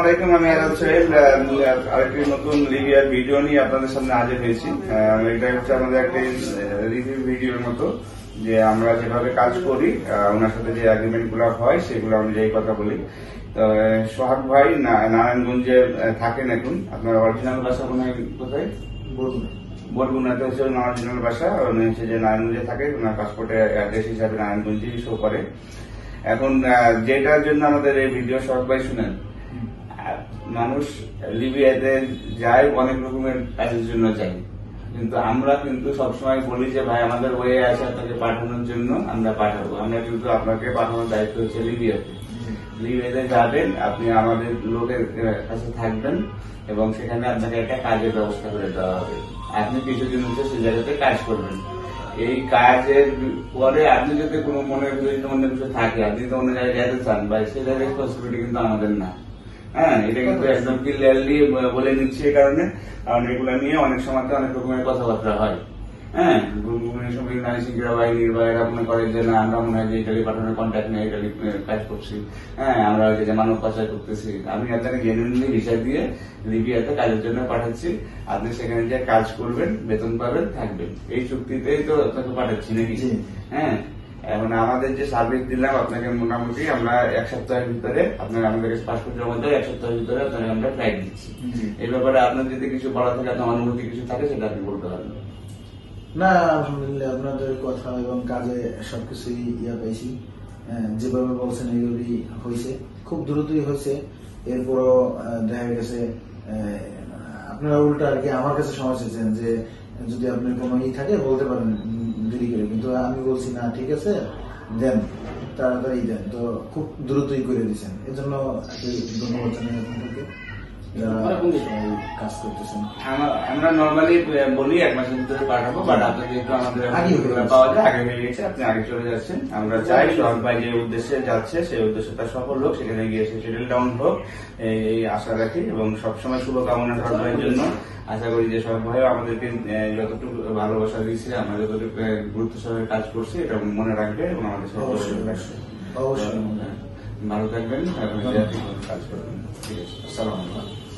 আলাইকুম, আমি আজাদ সাহেব আরেকটি নতুন লিবিয়ার ভিডিও নিয়ে আপনাদের সামনে হাজির হয়েছি। এটা হচ্ছে আমাদের একটি রিভিউ ভিডিওর মতো, যে আমরা যেভাবে কাজ করি ওনার সাথে যে এগ্রিমেন্ট গুলো হয় সেগুলো অনুযায়ী কথা বলি। তো সোহাগ ভাই নারায়ণগঞ্জে থাকেন এখন। আপনার অরিজিনাল বাসা মনে হয় কোথায়? বরগুনাতে হচ্ছে অরিজিনাল বাসা। উনি হচ্ছে যে নারায়ণগঞ্জে থাকে, ওনার পাসপোর্টে অ্যাড্রেস হিসাবে নারায়ণগঞ্জেই শো করে। এখন যেটার জন্য আমাদের এই ভিডিও সোহাগ ভাই শুনেন, মানুষ লিবিয়াতে যায় অনেক রকমের কাজের জন্য যায়, কিন্তু আমরা কিন্তু সবসময় বলি যে ভাই আমাদের ওয়ে আছে আপনাকে পাঠানোর জন্য, আমরা পাঠাবো। আমরা কিন্তু আপনাকে পাঠানোর দায়িত্ব হচ্ছে লিবিয়াতে। লিবিয়াতে যাবেন, আপনি আমাদের লোকের কাছে থাকবেন এবং সেখানে আপনাকে একটা কাজের ব্যবস্থা করে দেওয়া হবে। আপনি কিছুদিন হচ্ছে সেই জায়গাতে কাজ করবেন। এই কাজের পরে আপনি যদি কোনো মনের অন্য কিছু থাকে, আপনি তো অন্য জায়গায় যেতে চান বা সেই জায়গায় রেসপন্সিবিলিটি কিন্তু আমাদের না। হ্যাঁ, এটা কিন্তু একদম ক্লিয়ারলি বলে নিচ্ছি এই কারণে, কারণ এগুলো নিয়ে অনেক সময় অনেক রকমের কথাবার্তা হয়। হ্যাঁ, নারী শিক্ষা বাহিনীর বা এরা মনে করে যে না আমরা মনে হয় যে ইটালি পাঠানোর কন্ট্যাক্ট নিয়ে ইটালি কাজ করছি। হ্যাঁ, আমরা যে মানব পাচার করতেছি। আমি আপনাকে জেনুইনলি ভিসা দিয়ে লিবিয়াতে কাজের জন্য পাঠাচ্ছি। আপনি সেখানে যে কাজ করবেন, বেতন পাবেন, থাকবেন। এই চুক্তিতেই তো আপনাকে পাঠাচ্ছি নাকি? হ্যাঁ, এখন আমাদের যে সার্ভিস দিলাম আপনাকে, মোটামুটি আমরা এক সপ্তাহের ভিতরে আপনার আমাদের কাছে পাসপোর্ট জমা দেয়, এক সপ্তাহের ভিতরে আপনাকে আমরা ফ্লাইট দিচ্ছি। এই ব্যাপারে আপনার যদি কিছু বলা থাকে, আপনার অনুভূতি কিছু থাকে, সেটা আপনি বলতে পারেন। না, আলহামদুলিল্লাহ আপনাদের কথা এবং কাজে সবকিছুই পেয়েছি। যেভাবে বলছেন এইভাবেই হয়েছে, খুব দ্রুতই হয়েছে। এরপরও দেখা গেছে আপনারা উল্টা আর কি আমার কাছে সময় চেয়েছেন যে যদি আপনার কোনো থাকে বলতে পারেন দেরি করে, কিন্তু আমি বলছি না ঠিক আছে দেন, তাড়াতাড়ি দেন। তো খুব দ্রুতই করে দিচ্ছেন, এর জন্য ধন্যবাদ জানাই আপনাদেরকে কাজ করতেছেন। আমরা নর্মালি বলি এক মাসের ভিতরে পাঠাবো, বাট আপনার যেহেতু আমাদের পাওয়া যায় আগে হয়ে গেছে, আপনি আগে চলে যাচ্ছেন। আমরা চাই সোহাগ ভাই যে উদ্দেশ্যে যাচ্ছে সেই উদ্দেশ্যে তার সফল হোক, সেখানে গিয়ে সে সেটেল ডাউন হোক, এই আশা রাখি এবং সবসময় শুভকামনা সোহাগ ভাইয়ের জন্য। আশা করি যে সোহাগ ভাইও আমাদেরকে যতটুকু ভালোবাসা দিচ্ছে, আমরা যতটুকু গুরুত্ব সহকারে কাজ করছি এটা মনে রাখবে এবং আমাদের অবশ্যই ভালো থাকবেন, কাজ করবেন। ঠিক আছে, আসসালামু আলাইকুম।